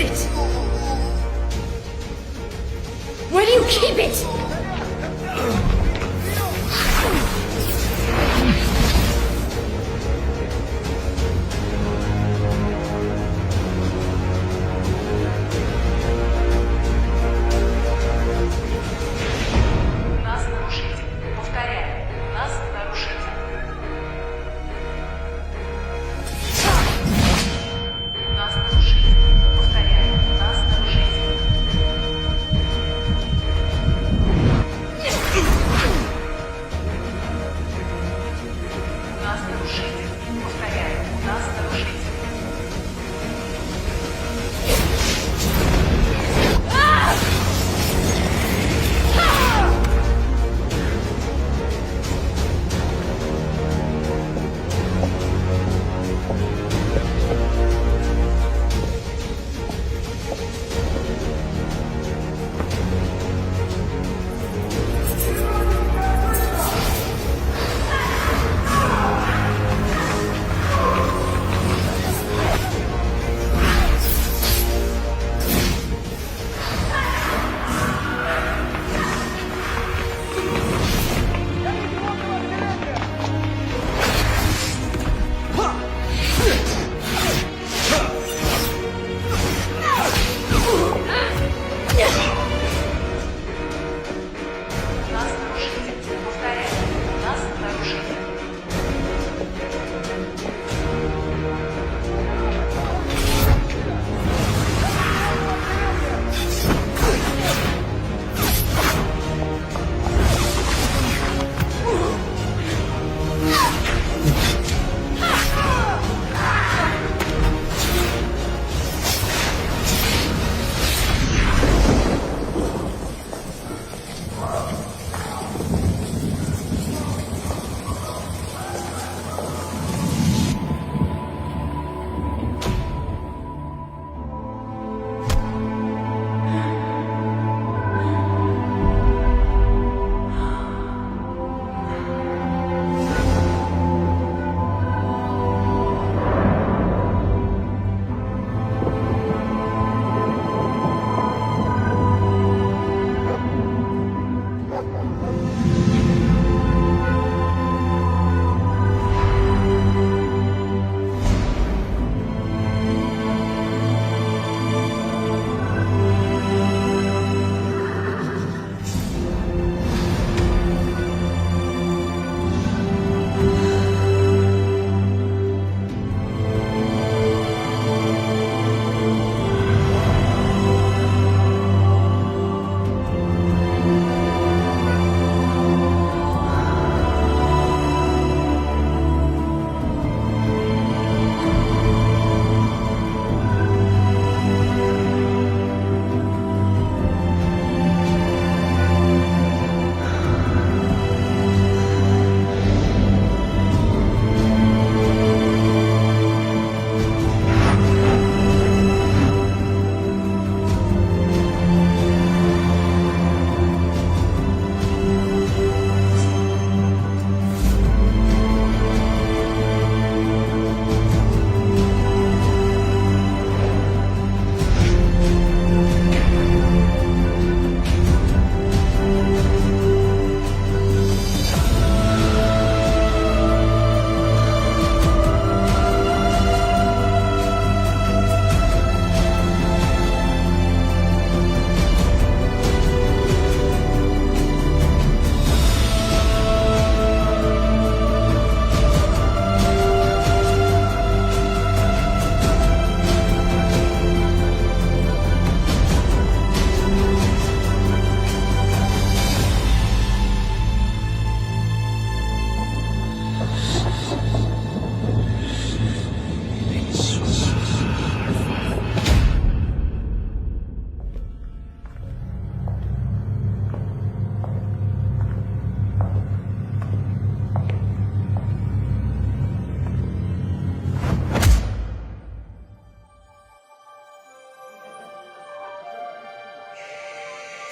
it? Where do you keep it? У нас нарушитель. Повторяю, у нас нарушитель. У нас нарушитель. Повторяю, у нас нарушитель. У нас нарушитель. Повторяю, у нас нарушитель. У нас нарушитель. Повторяю, у нас нарушитель.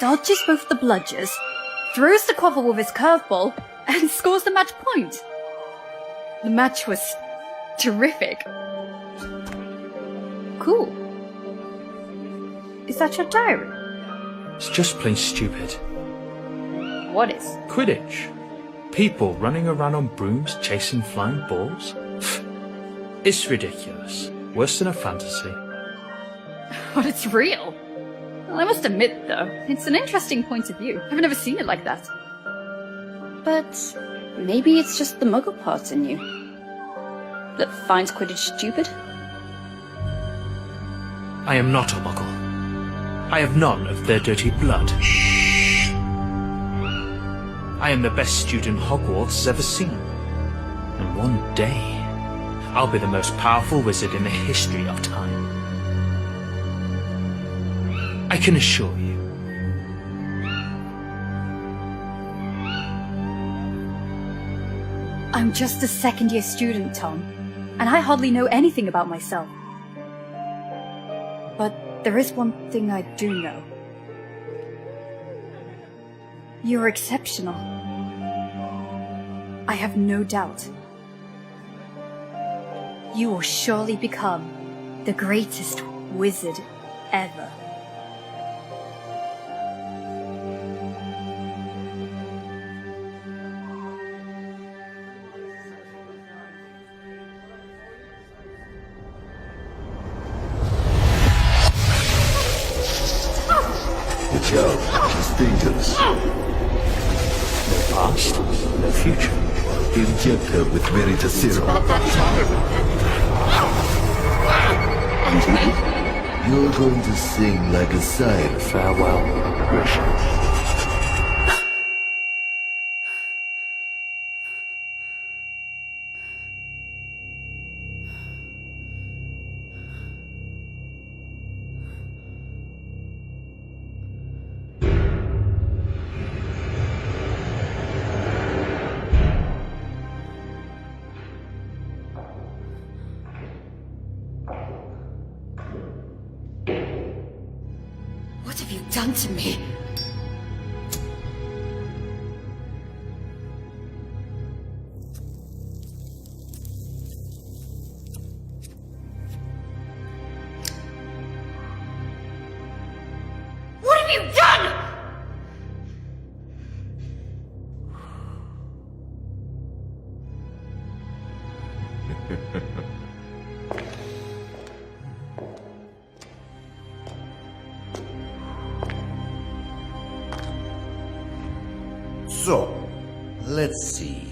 Dodges both the bludgers, throws the quaffle with his curveball, and scores the match point. The match was terrific. Cool. Is that your diary? It's just plain stupid. What is? Quidditch. People running around on brooms chasing flying balls. It's ridiculous. Worse than a fantasy. But it's real. Well, I must admit, though, it's an interesting point of view. I've never seen it like that. But maybe it's just the muggle part in you that finds Quidditch stupid? I am not a muggle. I have none of their dirty blood. I am the best student Hogwarts has ever seen. And one day, I'll be the most powerful wizard in the history of time. I can assure you. I'm just a second-year student, Tom, and I hardly know anything about myself. But there is one thing I do know. You're exceptional. I have no doubt. You will surely become the greatest wizard ever. Watch out, it's dangerous. No past, no future. Inject her with Veritaserum. And me? You're going to sing like a siren. Farewell, Grisha. What have you done to me? What have you done? So, let's see.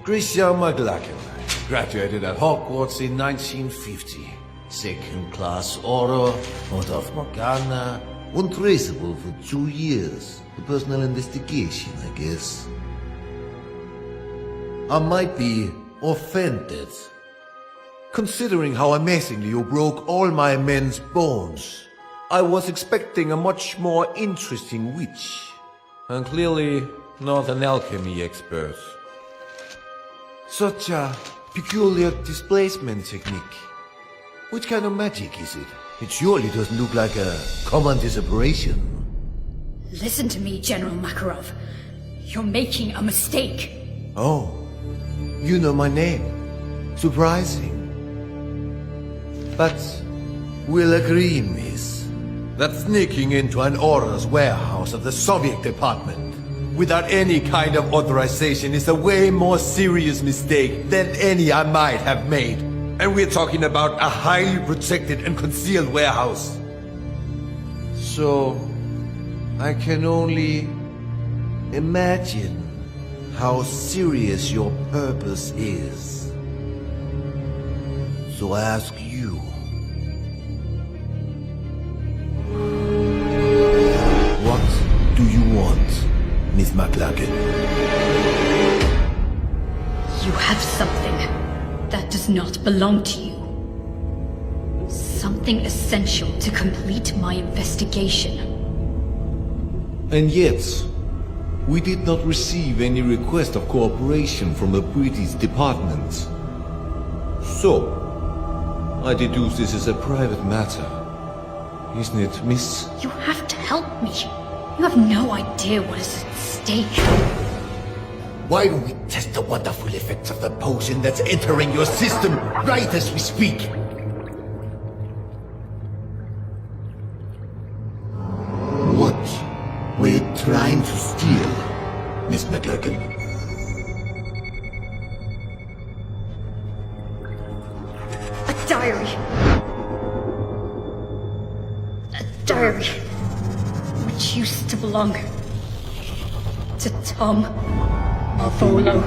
Grisha McLachlan graduated at Hogwarts in 1950. Second class order, out of Morgana. Untraceable for 2 years. A personal investigation, I guess. I might be offended, considering how amazingly you broke all my men's bones. I was expecting a much more interesting witch. And clearly not an alchemy expert. Such a peculiar displacement technique. Which kind of magic is it? It surely doesn't look like a common disapparition. Listen to me, General Makarov. You're making a mistake. Oh, you know my name. Surprising. But we'll agree, miss, that sneaking into an Order's warehouse of the Soviet department without any kind of authorization is a way more serious mistake than any I might have made. And we're talking about a highly protected and concealed warehouse. So, I can only imagine how serious your purpose is. So I ask you, what do you want, Miss McLachlan? You have something that does not belong to you. Something essential to complete my investigation. And yet, we did not receive any request of cooperation from the British department. So, I deduce this is a private matter. Isn't it, miss? You have to help me. You have no idea what is at stake. Why don't we test the wonderful effects of the potion that's entering your system right as we speak? trying to steal, Miss McLagan? A diary. A diary which used to belong to Tom Marvolo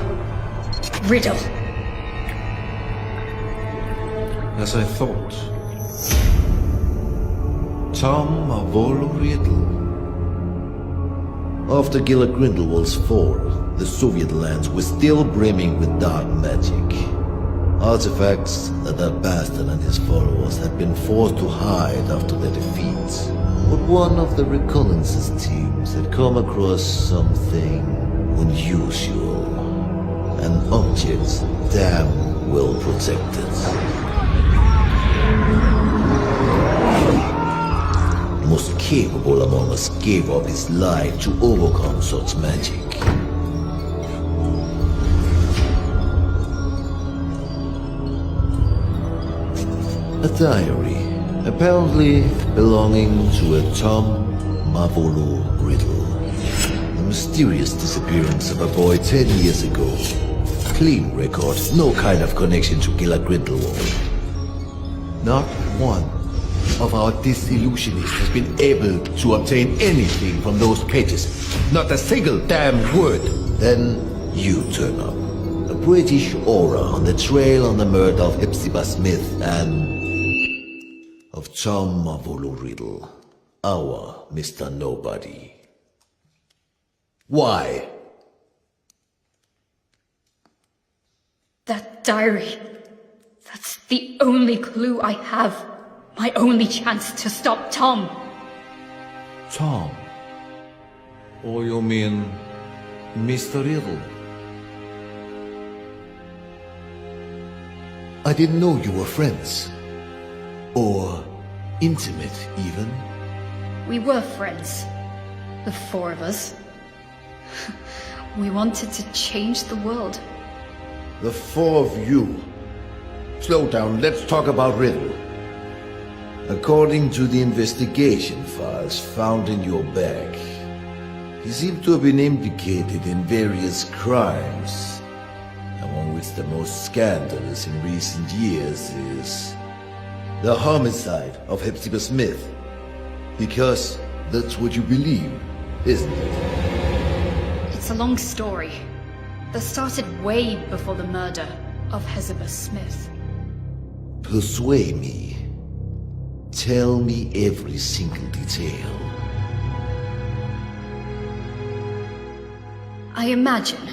Riddle. As I thought. Tom Marvolo Riddle. After Gila Grindelwald's fall, the Soviet lands were still brimming with dark magic. Artifacts that bastard and his followers had been forced to hide after their defeat. But one of the reconnaissance teams had come across something unusual. An object damn well protected. The most capable among us gave up his life to overcome such magic. A diary, apparently belonging to a Tom Marvolo Riddle. The mysterious disappearance of a boy 10 years ago. Clean record, no kind of connection to Gila Grindelwald. Not one of our disillusionists has been able to obtain anything from those pages. Not a single damn word. Then you turn up. A British aura on the trail on the murder of Hepzibah Smith and of Tom Marvolo Riddle, our Mr. Nobody. Why? That diary. That's the only clue I have. My only chance to stop Tom. Tom? Or you mean Mr. Riddle? I didn't know you were friends. Or intimate, even. We were friends. The four of us. We wanted to change the world. The four of you. Slow down, let's talk about Riddle. According to the investigation files found in your bag, he seemed to have been implicated in various crimes, among which the most scandalous in recent years is the homicide of Hepzibah Smith. Because that's what you believe, isn't it? It's a long story that started way before the murder of Hepzibah Smith. Persuade me. Tell me every single detail. I imagine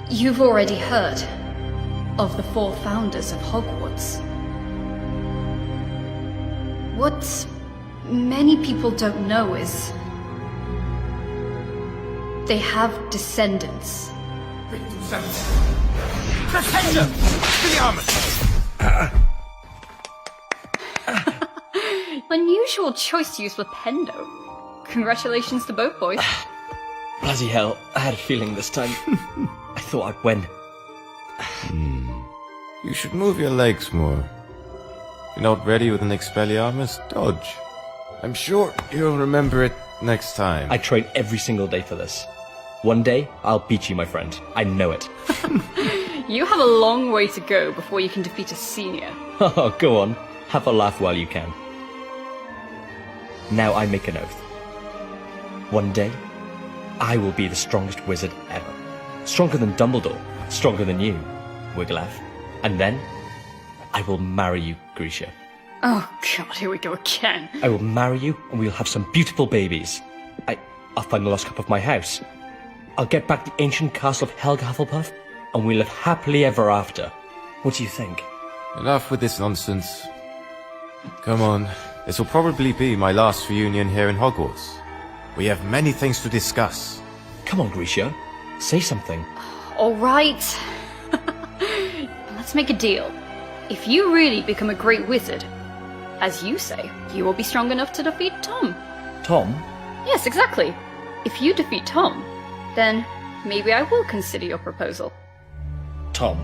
you've already heard of the four founders of Hogwarts. What many people don't know is they have descendants. Unusual choice to use Flipendo. Congratulations to both boys. Bloody hell, I had a feeling this time. I thought I'd win. You should move your legs more. If you're not ready with an Expelliarmus, dodge. I'm sure you'll remember it next time. I train every single day for this. One day, I'll beat you, my friend. I know it. You have a long way to go before you can defeat a senior. Oh, go on. Have a laugh while you can. Now I make an oath. One day, I will be the strongest wizard ever. Stronger than Dumbledore. Stronger than you, Wigglytuff. And then, I will marry you, Grisha. Oh god, here we go again. I will marry you, and we'll have some beautiful babies. I'll find the lost cup of my house. I'll get back the ancient castle of Helga Hufflepuff, and we'll live happily ever after. What do you think? Enough with this nonsense. Come on. This will probably be my last reunion here in Hogwarts. We have many things to discuss. Come on, Grisha. Say something. Alright. Let's make a deal. If you really become a great wizard, as you say, you will be strong enough to defeat Tom. Tom? Yes, exactly. If you defeat Tom, then maybe I will consider your proposal. Tom?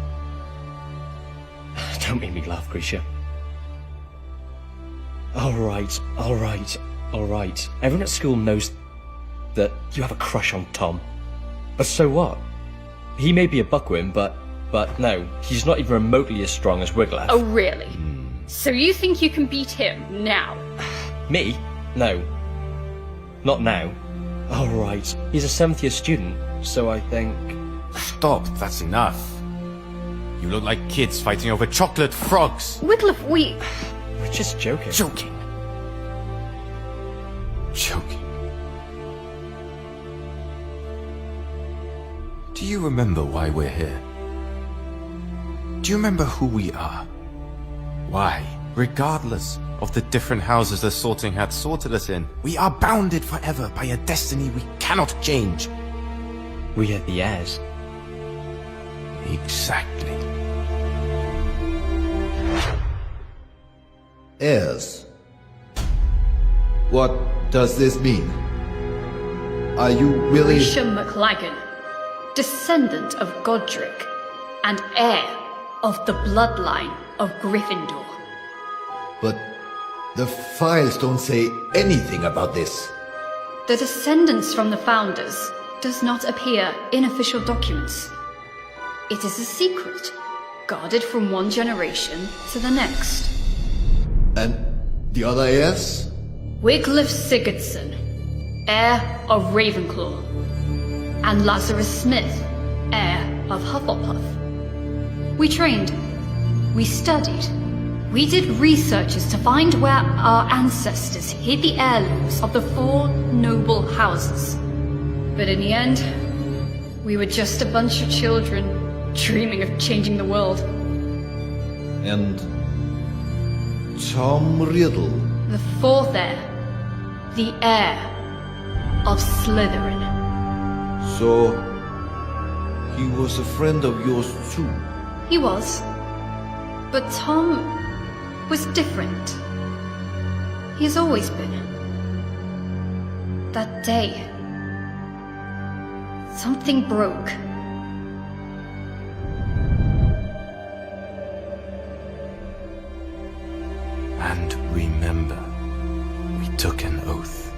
Don't make me laugh, Grisha. Alright. Everyone at school knows that you have a crush on Tom. But so what? He may be a buckwim, but no, he's not even remotely as strong as Wiglaf. Oh, really? So you think you can beat him now? Me? No. Not now. Oh, right. He's a 7th year student, so I think... Stop, that's enough. You look like kids fighting over chocolate frogs. Wiglaf, We're just joking. Joking. Do you remember why we're here? Do you remember who we are? Why, regardless of the different houses the Sorting Hat sorted us in, we are bounded forever by a destiny we cannot change. We are the heirs. Exactly. Heirs. What does this mean? Are you really... Grisha McLagan, descendant of Godric, and heir of the bloodline of Gryffindor. But the files don't say anything about this. The descendants from the founders does not appear in official documents. It is a secret, guarded from one generation to the next. And the other heirs? Wiglaf Sigurdsson, heir of Ravenclaw, and Lazarus Smith, heir of Hufflepuff. We trained, we studied, we did researches to find where our ancestors hid the heirlooms of the 4 noble houses. But in the end, we were just a bunch of children dreaming of changing the world. And Tom Riddle? The 4th heir, the heir of Slytherin. So, he was a friend of yours too? He was. But Tom was different. He has always been. That day, something broke. And remember, we took an oath.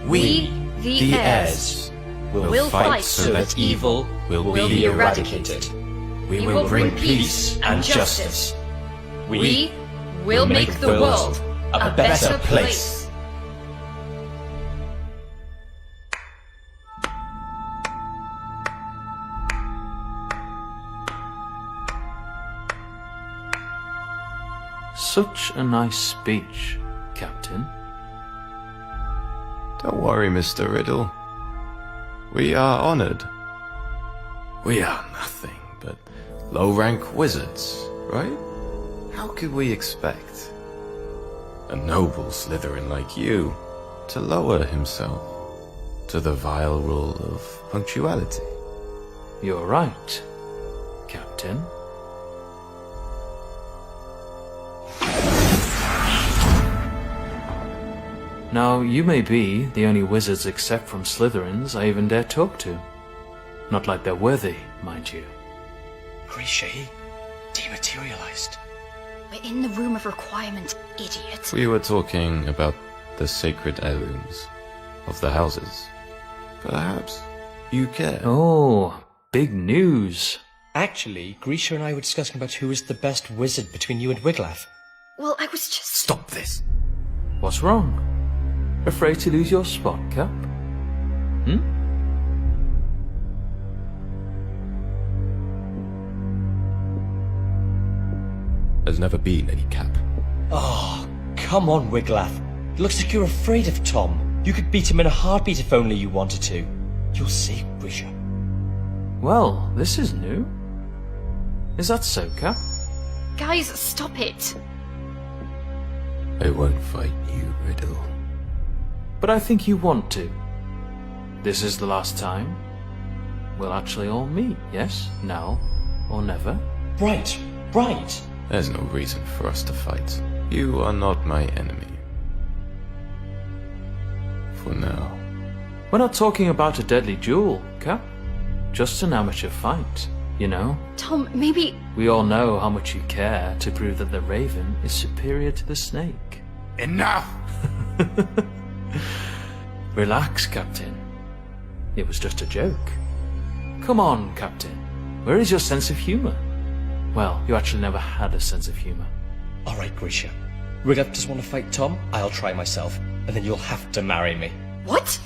We, the heirs, will fight so that evil will be eradicated. We will bring peace and justice. We will make the world a better place. Such a nice speech, Captain. Don't worry, Mr. Riddle. We are honored. We are nothing but low-rank wizards, right? How could we expect a noble Slytherin like you to lower himself to the vile rule of punctuality? You're right, Captain. Now, you may be the only wizards except from Slytherins I even dare talk to. Not like they're worthy, mind you. Grisha, he dematerialized. We're in the room of requirement, idiot. We were talking about the sacred heirlooms of the houses. Perhaps you care. Oh, big news. Actually, Grisha and I were discussing about who is the best wizard between you and Wiglaf. Well, I was just... Stop this! What's wrong? Afraid to lose your spot, Cap? There's never been any cap. Oh, come on, Wiglaf. It looks like you're afraid of Tom. You could beat him in a heartbeat if only you wanted to. You'll see, Grisha. Well, this is new. Is that so, Cap? Guys, stop it. I won't fight you, Riddle. But I think you want to. This is the last time. We'll actually all meet, yes? Now or never? Right, right. There's no reason for us to fight. You are not my enemy. For now. We're not talking about a deadly duel, Cap. Just an amateur fight, you know? Tom, maybe... We all know how much you care to prove that the raven is superior to the snake. Enough! Relax, Captain. It was just a joke. Come on, Captain. Where is your sense of humor? Well, you actually never had a sense of humor. All right, Grisha. Wiglaf doesn't want to fight Tom. I'll try myself, and then you'll have to marry me. What?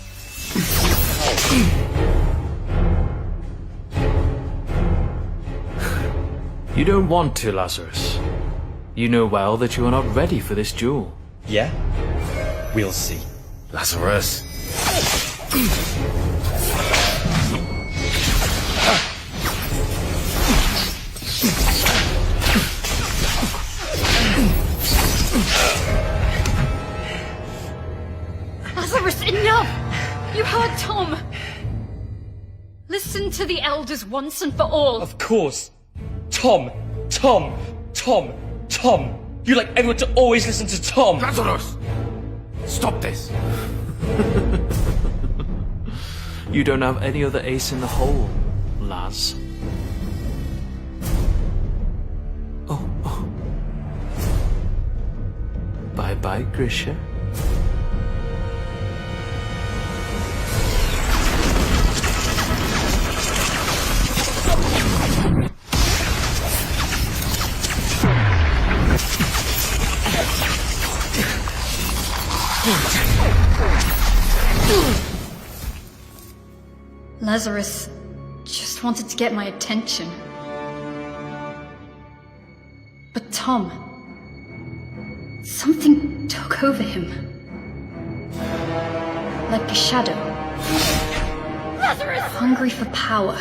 You don't want to, Lazarus. You know well that you are not ready for this duel. Yeah? We'll see. Lazarus. Lazarus, enough! You heard Tom! Listen to the elders once and for all. Of course. Tom! Tom! Tom! Tom! You like everyone to always listen to Tom! Lazarus! Stop this! You don't have any other ace in the hole, Laz. Oh. Bye-bye, Grisha. Lazarus just wanted to get my attention. But Tom... something took over him. Like a shadow. Lazarus! Hungry for power.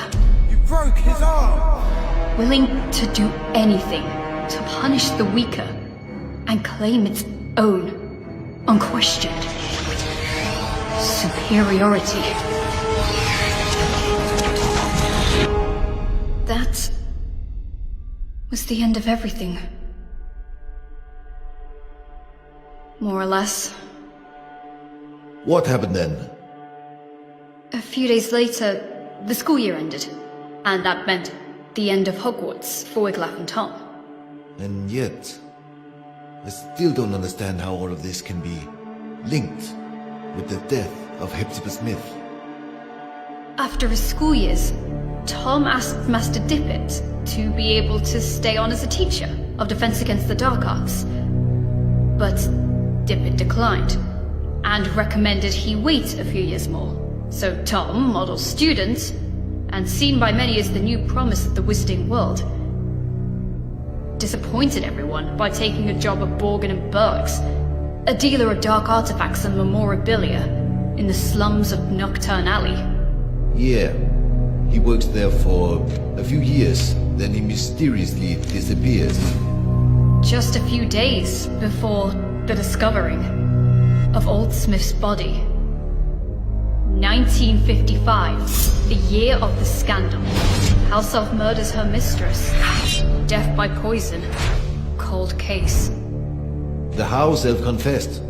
You broke his arm! Willing to do anything to punish the weaker and claim its own, unquestioned superiority. That was the end of everything. More or less. What happened then? A few days later, the school year ended, and that meant the end of Hogwarts for Wiglaf and Tom. And yet, I still don't understand how all of this can be linked with the death of Hepzibah Smith. After his school years, Tom asked Master Dippet to be able to stay on as a teacher of Defense Against the Dark Arts. But Dippet declined, and recommended he wait a few years more. So Tom, model student, and seen by many as the new promise of the wizarding world, disappointed everyone by taking a job at Borgin and Bergs, a dealer of dark artifacts and memorabilia in the slums of Nocturne Alley. Yeah, he works there for a few years, then he mysteriously disappears. Just a few days before the discovering of Old Smith's body. 1955, the year of the scandal. House Elf murders her mistress. Death by poison. Cold case. The house elf confessed.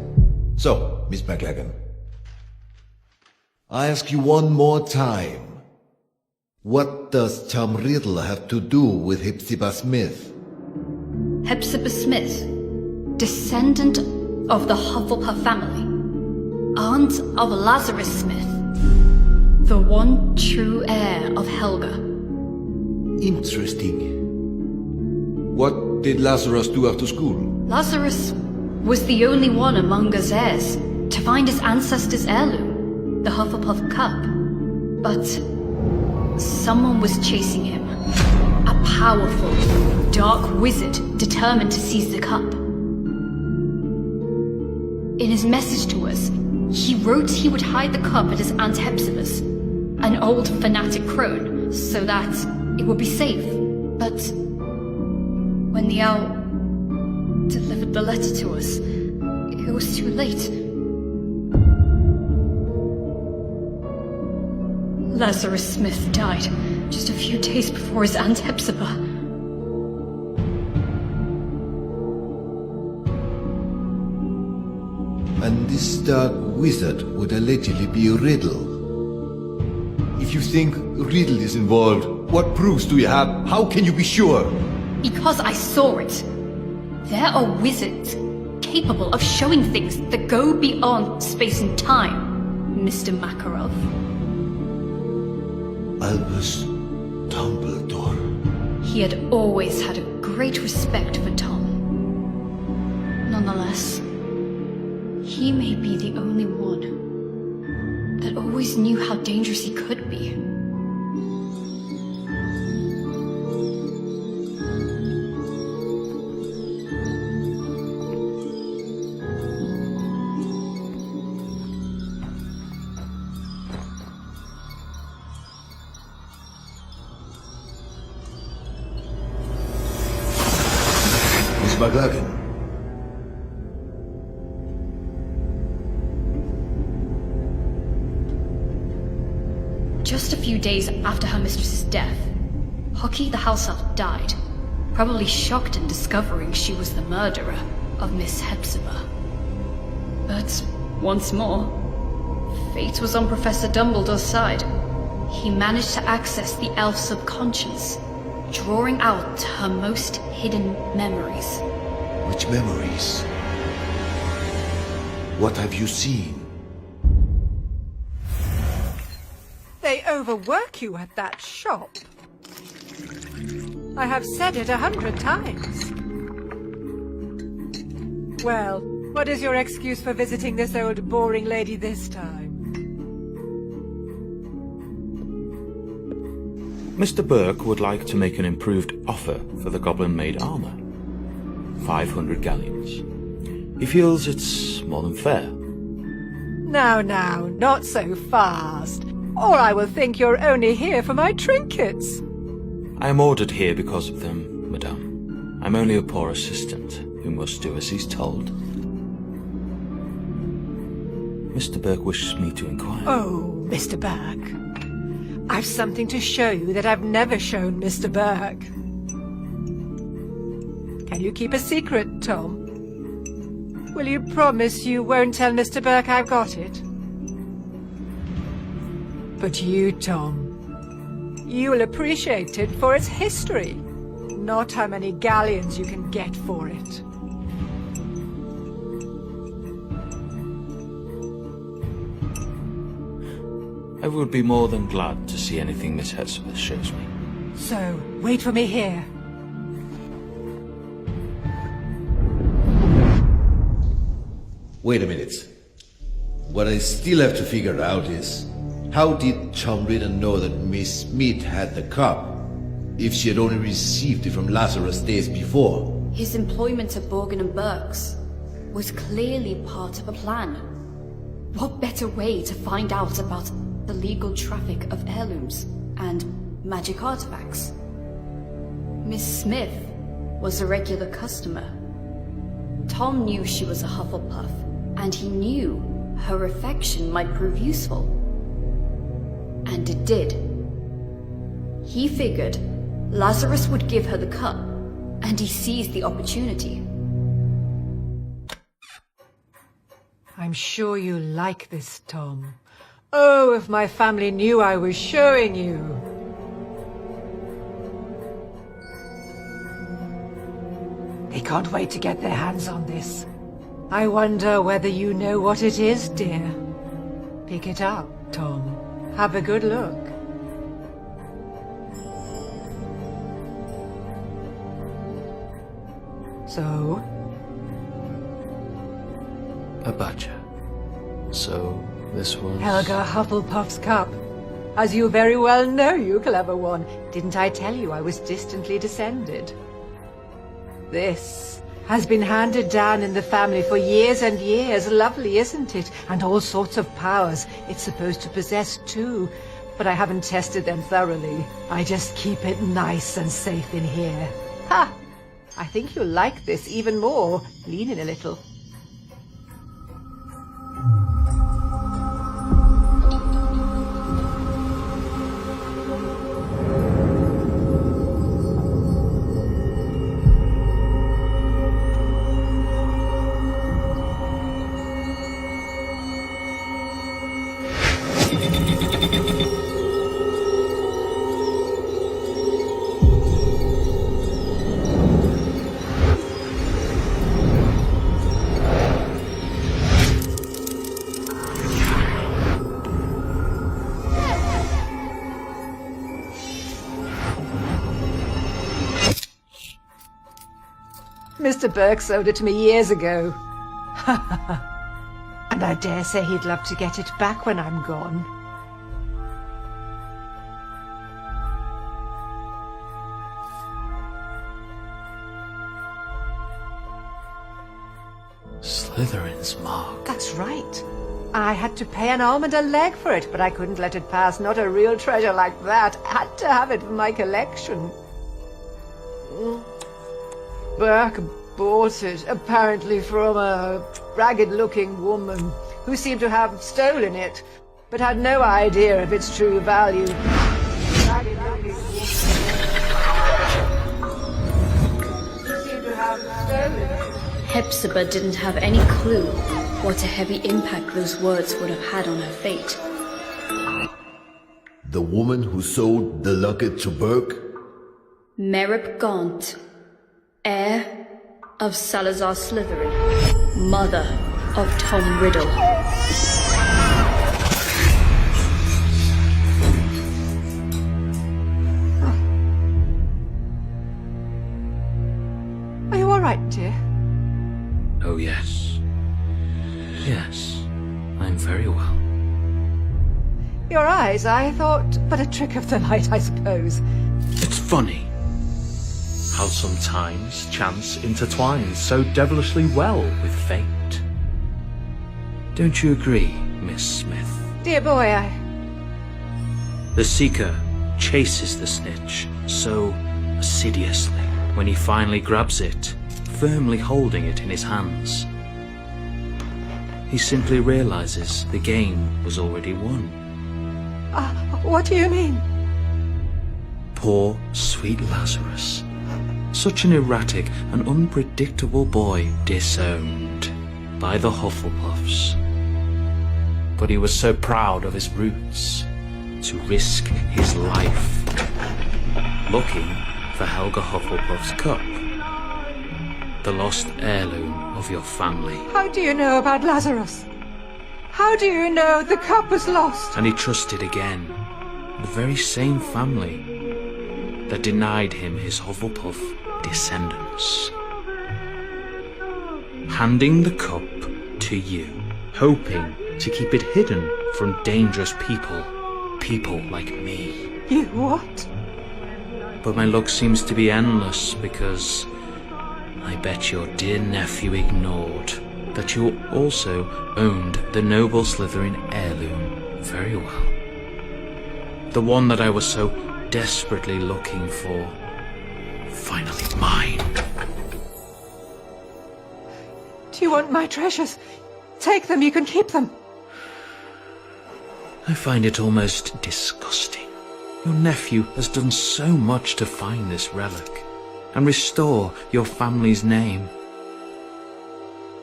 So, Miss McLagan, I ask you one more time. What does Tom Riddle have to do with Hepzibah Smith? Hepzibah Smith, descendant of the Hufflepuff family, aunt of Lazarus Smith, the one true heir of Helga. Interesting. What did Lazarus do after school? Lazarus was the only one among us heirs to find his ancestors' heirloom, the Hufflepuff cup. But someone was chasing him. A powerful, dark wizard determined to seize the cup. In his message to us, he wrote he would hide the cup at his Aunt Hepzibah's, an old fanatic crone, so that it would be safe. But when the owl delivered the letter to us, it was too late. Lazarus Smith died just a few days before his Aunt Hepzibah. And this dark wizard would allegedly be Riddle. If you think Riddle is involved, what proofs do you have? How can you be sure? Because I saw it. There are wizards capable of showing things that go beyond space and time. Mr. Makarov. Albus Dumbledore. He had always had a great respect for Tom. Nonetheless, he may be the only one that always knew how dangerous he could be. Miss McLaughlin. Just a few days after her mistress's death, Hockey the house elf died, probably shocked in discovering she was the murderer of Miss Hepzibah. But once more, fate was on Professor Dumbledore's side. He managed to access the elf's subconscious, drawing out her most hidden memories. Which memories? What have you seen? They overwork you at that shop. I have said it 100 times. Well, what is your excuse for visiting this old boring lady this time? Mr. Burke would like to make an improved offer for the goblin-made armor. 500 galleons. He feels it's more than fair. Now, not so fast, or I will think you're only here for my trinkets. I am ordered here because of them, madame. I'm only a poor assistant who must do as he's told. Mr. Burke wishes me to inquire. Oh, Mr. Burke. I've something to show you that I've never shown Mr. Burke. Can you keep a secret, Tom? Will you promise you won't tell Mr. Burke I've got it? But you, Tom, you will appreciate it for its history, not how many galleons you can get for it. I would be more than glad to see anything Miss Hepzibah shows me. So, wait for me here. Wait a minute. What I still have to figure out is, how did Tom Riddle know that Miss Smith had the cup, if she had only received it from Lazarus days before? His employment at Borgin and Burke's was clearly part of a plan. What better way to find out about the legal traffic of heirlooms and magic artifacts? Miss Smith was a regular customer. Tom knew she was a Hufflepuff, and he knew her affection might prove useful. And it did. He figured Lazarus would give her the cup, and he seized the opportunity. I'm sure you like this, Tom. Oh, if my family knew I was showing you. They can't wait to get their hands on this. I wonder whether you know what it is, dear. Pick it up, Tom. Have a good look. So? A badger. So, this was... Helga Hufflepuff's cup. As you very well know, you clever one. Didn't I tell you I was distantly descended? This has been handed down in the family for years and years. Lovely, isn't it? And all sorts of powers it's supposed to possess too. But I haven't tested them thoroughly. I just keep it nice and safe in here. Ha! I think you'll like this even more. Lean in a little. Mr. Burke sold it to me years ago. And I dare say he'd love to get it back when I'm gone. Slytherin's mark. That's right. I had to pay an arm and a leg for it, but I couldn't let it pass. Not a real treasure like that. I had to have it for my collection. Burke bought it, apparently from a ragged-looking woman who seemed to have stolen it, but had no idea of its true value. Ragged-looking woman who seemed to have stolen it. Hepzibah didn't have any clue what a heavy impact those words would have had on her fate. The woman who sold the locket to Burke? Merip Gaunt, heir of Salazar Slytherin, mother of Tom Riddle. Are you all right, dear? Oh, yes. Yes, I'm very well. Your eyes, I thought, but a trick of the light, I suppose. It's funny how sometimes chance intertwines so devilishly well with fate. Don't you agree, Miss Smith? Dear boy, The Seeker chases the snitch so assiduously when he finally grabs it, firmly holding it in his hands. He simply realizes the game was already won. What do you mean? Poor, sweet Lazarus. Such an erratic and unpredictable boy disowned by the Hufflepuffs. But he was so proud of his roots to risk his life looking for Helga Hufflepuff's cup, the lost heirloom of your family. How do you know about Lazarus? How do you know the cup was lost? And he trusted again the very same family that denied him his Hufflepuff descendants. Handing the cup to you, hoping to keep it hidden from dangerous people like me. You what? But my luck seems to be endless because I bet your dear nephew ignored that you also owned the noble Slytherin heirloom very well. The one that I was so desperately looking for. Finally mine. Do you want my treasures? Take them, you can keep them. I find it almost disgusting. Your nephew has done so much to find this relic and restore your family's name.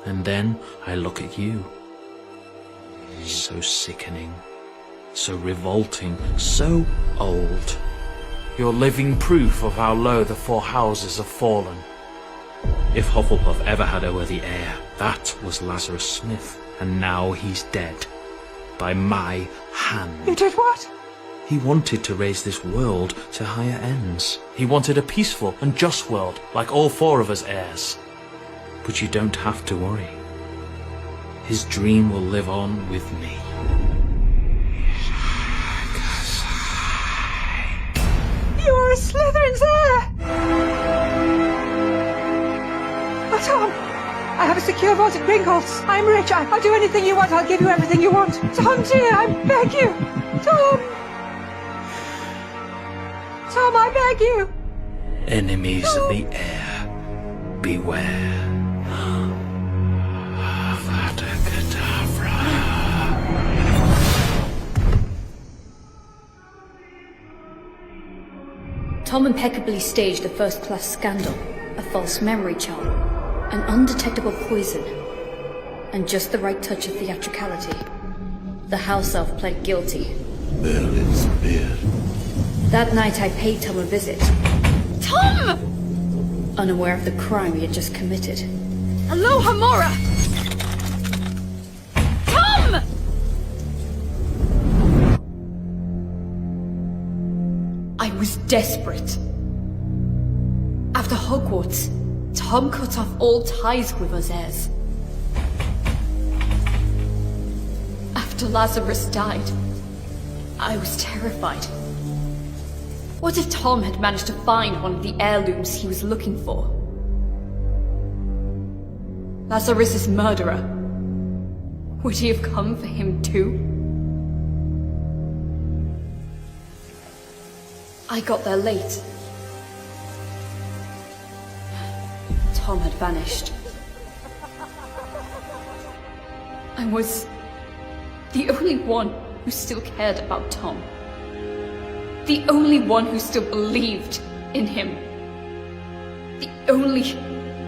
And then I look at you. So sickening, so revolting, so old. You're living proof of how low the four houses have fallen. If Hufflepuff ever had a worthy heir, that was Lazarus Smith, and now he's dead. By my hand. You did what? He wanted to raise this world to higher ends. He wanted a peaceful and just world, like all four of us heirs. But you don't have to worry. His dream will live on with me. You are a Slytherin's heir! Oh, Tom! I have a secure vault at Gringotts. I'm rich. I'll do anything you want. I'll give you everything you want. Tom, dear, I beg you. Tom! Tom, I beg you. Enemies of the heir, beware. Avada Kedavra. Tom impeccably staged a first-class scandal, a false memory charm, an undetectable poison, and just the right touch of theatricality. The house elf pled guilty. Merlin's beard. That night I paid Tom a visit. Tom! Unaware of the crime he had just committed. Aloha Mora! Tom! I was desperate. After Hogwarts, Tom cut off all ties with us heirs. After Lazarus died, I was terrified. What if Tom had managed to find one of the heirlooms he was looking for? Lazarus' murderer. Would he have come for him too? I got there late. Tom had vanished. I was the only one who still cared about Tom. The only one who still believed in him. The only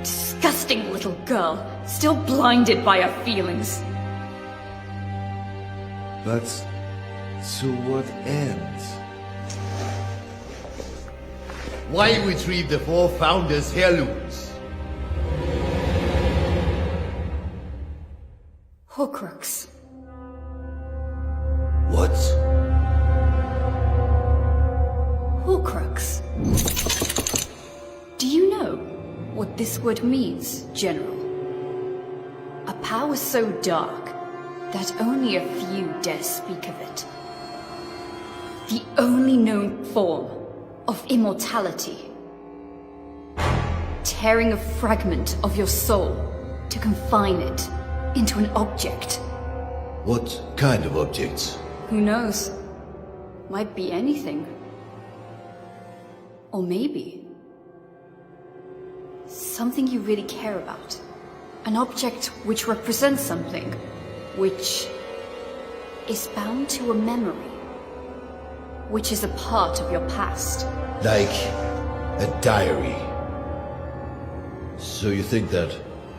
disgusting little girl still blinded by her feelings. But to what end? Why retrieve the four founders' heirlooms? Horcrux. What? Horcrux. Do you know what this word means, General? A power so dark that only a few dare speak of it. The only known form of immortality. Tearing a fragment of your soul to confine it into an object. What kind of objects? Who knows? Might be anything. Or maybe something you really care about. An object which represents something, which is bound to a memory, which is a part of your past. Like a diary. So you think that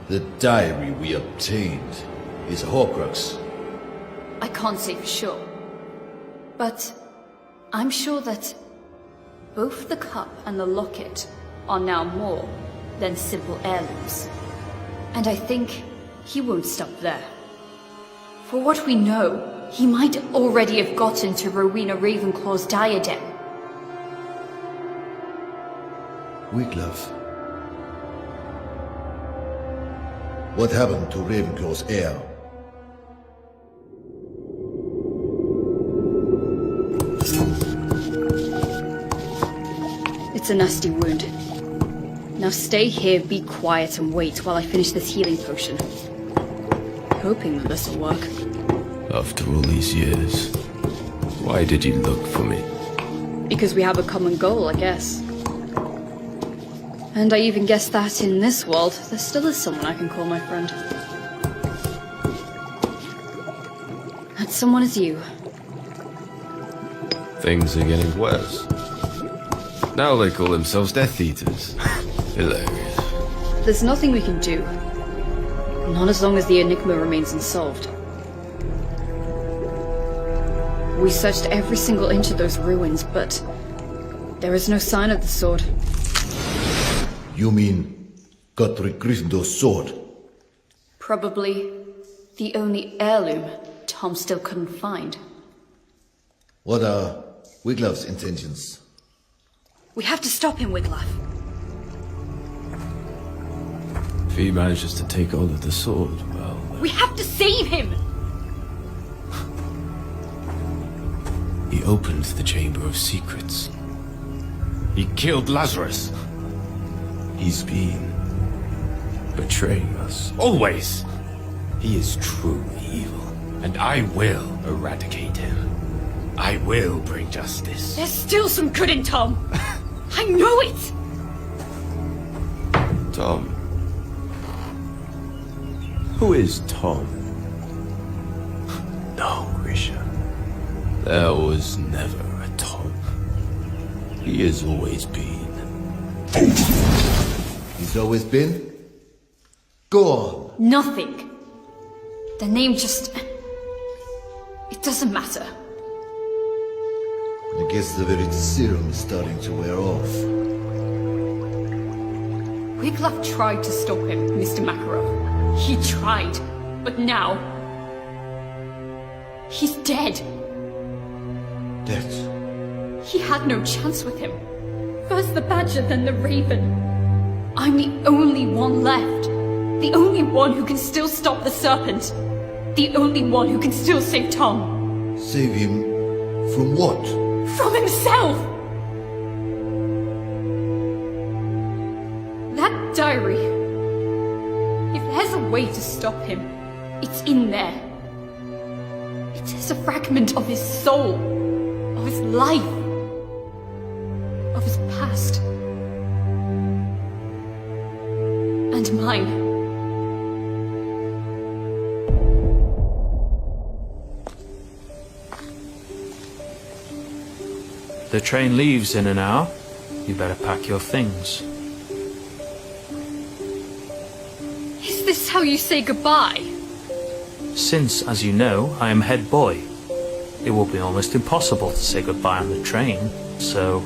the diary we obtained is a Horcrux? I can't say for sure, but I'm sure that both the cup and the locket are now more than simple heirlooms. And I think he won't stop there. For what we know, he might already have gotten to Rowena Ravenclaw's diadem. Wiglaf. What happened to Ravenclaw's heir? It's a nasty wound. Now stay here, be quiet, and wait while I finish this healing potion. Hoping that this'll work. After all these years, why did you look for me? Because we have a common goal, I guess. And I even guess that in this world, there still is someone I can call my friend. That someone is you. Things are getting worse. Now they call themselves Death Eaters. Hilarious. There's nothing we can do. Not as long as the enigma remains unsolved. We searched every single inch of those ruins, but there is no sign of the sword. You mean Godric Gryffindor's sword? Probably the only heirloom Tom still couldn't find. What are Wiglaf's intentions? We have to stop him, Wiglaf. If he manages to take hold of the sword, well... We have to save him! He opened the Chamber of Secrets. He killed Lazarus. He's been betraying us. Always! He is truly evil, and I will eradicate him. I will bring justice. There's still some good in Tom! I know it! Tom. Who is Tom? No, Grisha. There was never a Tom. He has always been. He's always been? Go on. Nothing. The name just... It doesn't matter. I guess the very serum is starting to wear off. Wiglaf tried to stop him, Mr. Makarov. He tried, but now... He's dead. Dead? He had no chance with him. First the Badger, then the Raven. I'm the only one left. The only one who can still stop the serpent. The only one who can still save Tom. Save him from what? From himself! That diary. If there's a way to stop him, it's in there. It is a fragment of his soul, of his life, of his past. And mine. The train leaves in an hour. You better pack your things. Is this how you say goodbye? Since, as you know, I am head boy, it will be almost impossible to say goodbye on the train, so...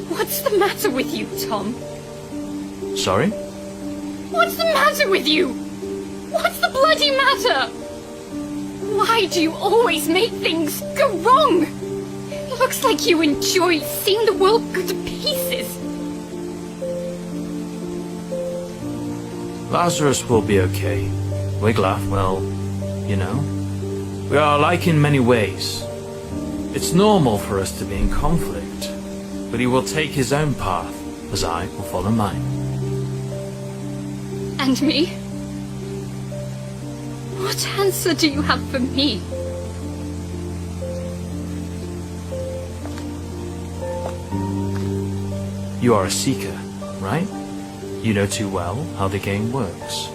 What's the matter with you, Tom? Sorry? What's the matter with you? What's the bloody matter? Why do you always make things go wrong? It looks like you enjoy seeing the world go to pieces. Lazarus will be okay. Wiglaf, well, you know, we are alike in many ways. It's normal for us to be in conflict, but he will take his own path, as I will follow mine. And me? What answer do you have for me? You are a seeker, right? You know too well how the game works.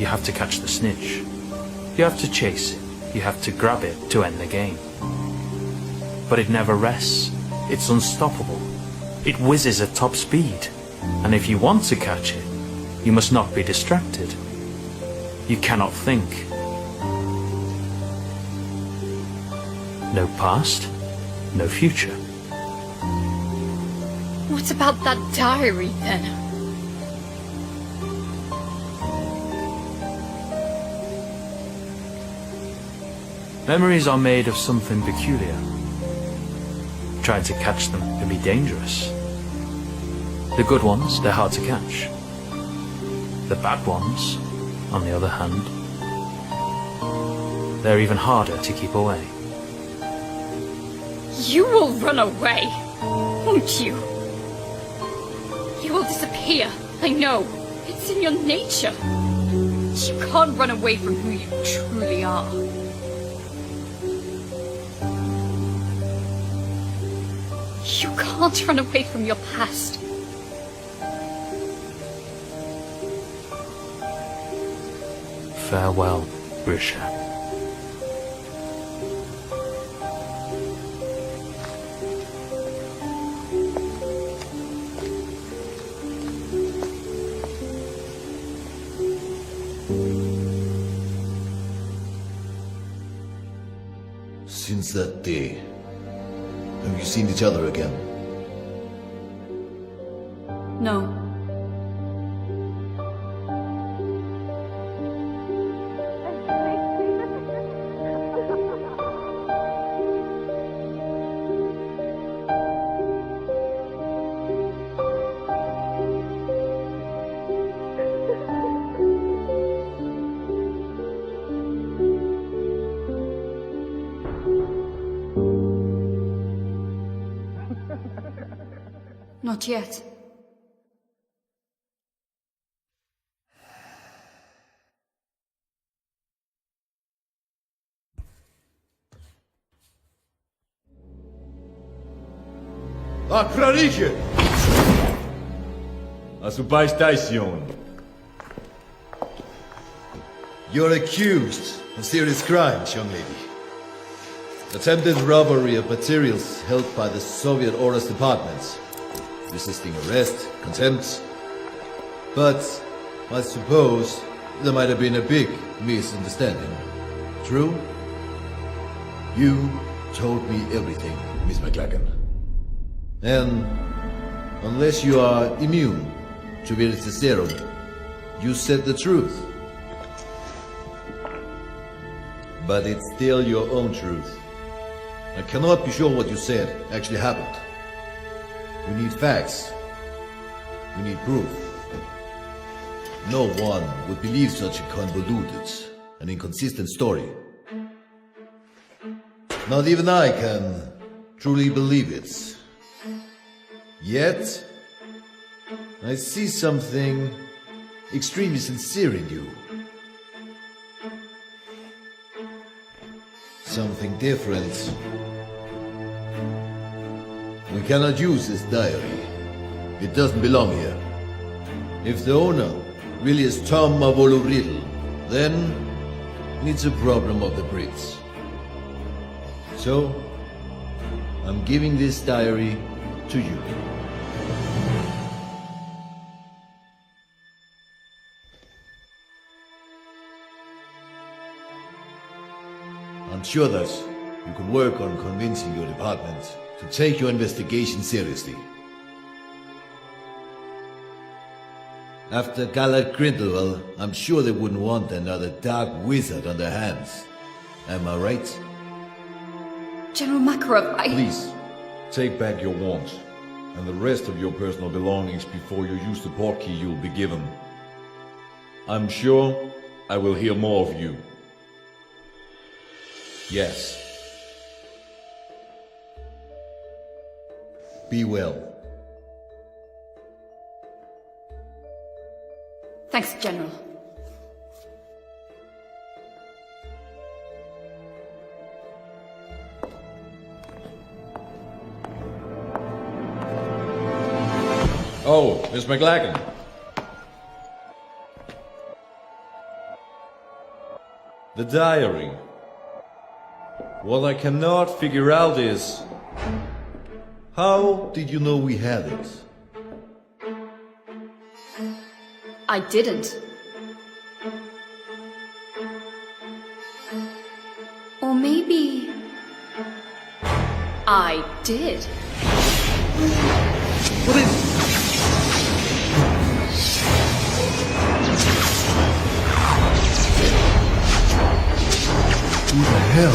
You have to catch the snitch. You have to chase it. You have to grab it to end the game. But it never rests. It's unstoppable. It whizzes at top speed. And if you want to catch it, you must not be distracted. You cannot think. No past, no future. What about that diary, then? Memories are made of something peculiar. Trying to catch them can be dangerous. The good ones, they're hard to catch. The bad ones, on the other hand, they're even harder to keep away. You will run away, won't you? You will disappear, I know. It's in your nature. You can't run away from who you truly are. You can't run away from your past. Farewell, Grisha. Since that day, have you seen each other again? No. Not yet. Acrarige! A subtitulada. You're accused of serious crimes, young lady. Attempted robbery of materials held by the Soviet Orders Department. Resisting arrest, contempt. But I suppose there might have been a big misunderstanding. True? You told me everything, Miss McLagan. And unless you are immune to Virtuserum, you said the truth. But it's still your own truth. I cannot be sure what you said actually happened. We need facts. You need proof. No one would believe such a convoluted and inconsistent story. Not even I can truly believe it. Yet, I see something extremely sincere in you. Something different. We cannot use this diary. It doesn't belong here. If the owner really is Tom of Riddle, then it's a problem of the Brits. So, I'm giving this diary to you. I'm sure that you can work on convincing your department to take your investigation seriously. After Gallard Grindelwald, I'm sure they wouldn't want another dark wizard on their hands. Am I right? General Makarov, Please, take back your wand and the rest of your personal belongings before you use the portkey you'll be given. I'm sure I will hear more of you. Yes. Be well. Thanks, General. Oh, Miss McLagan. The diary. What I cannot figure out is, How did you know we had it? I didn't. Or maybe... I did. Who the hell?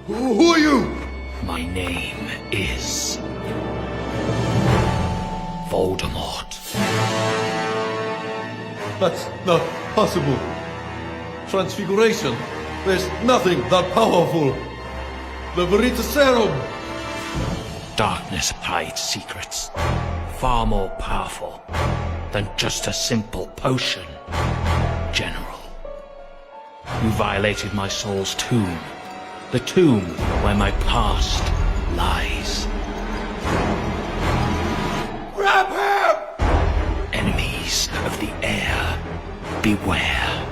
Who are you? My name is Voldemort. that's not possible. Transfiguration. There's nothing that powerful. The Veritaserum. Darkness hides secrets far more powerful than just a simple potion, General. You violated my soul's tomb, the tomb where my past lies. Grab him! Enemies of the heir, beware.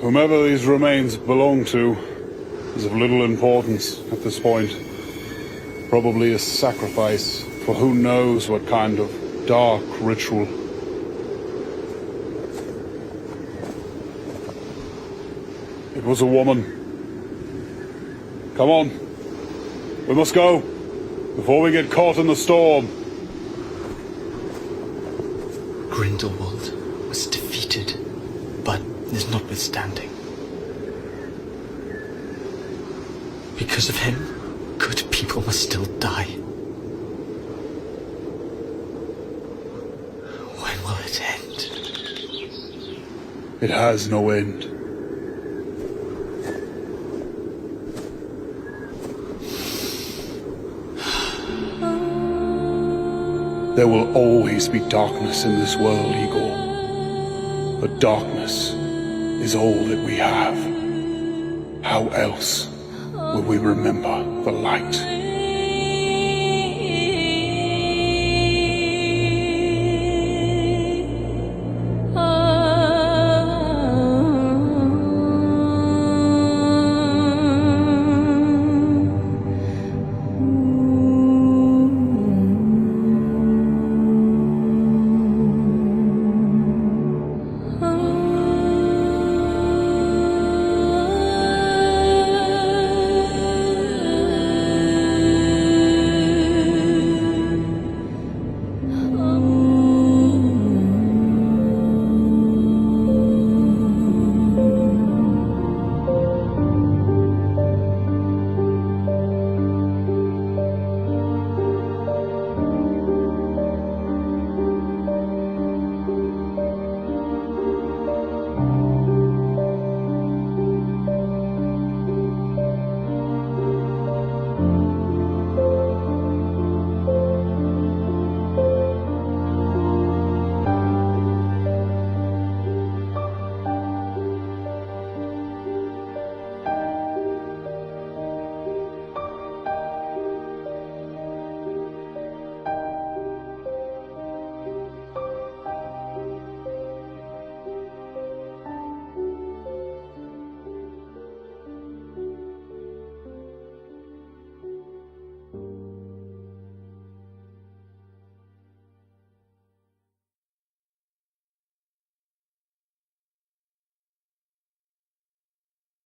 Whomever these remains belong to is of little importance at this point. Probably a sacrifice for who knows what kind of dark ritual. It was a woman. Come on. We must go before we get caught in the storm. Grindelwald was defeated, but is notwithstanding. Because of him, good people must still die. When will it end? It has no end. There will always be darkness in this world, Igor. But darkness is all that we have. How else will we remember the light?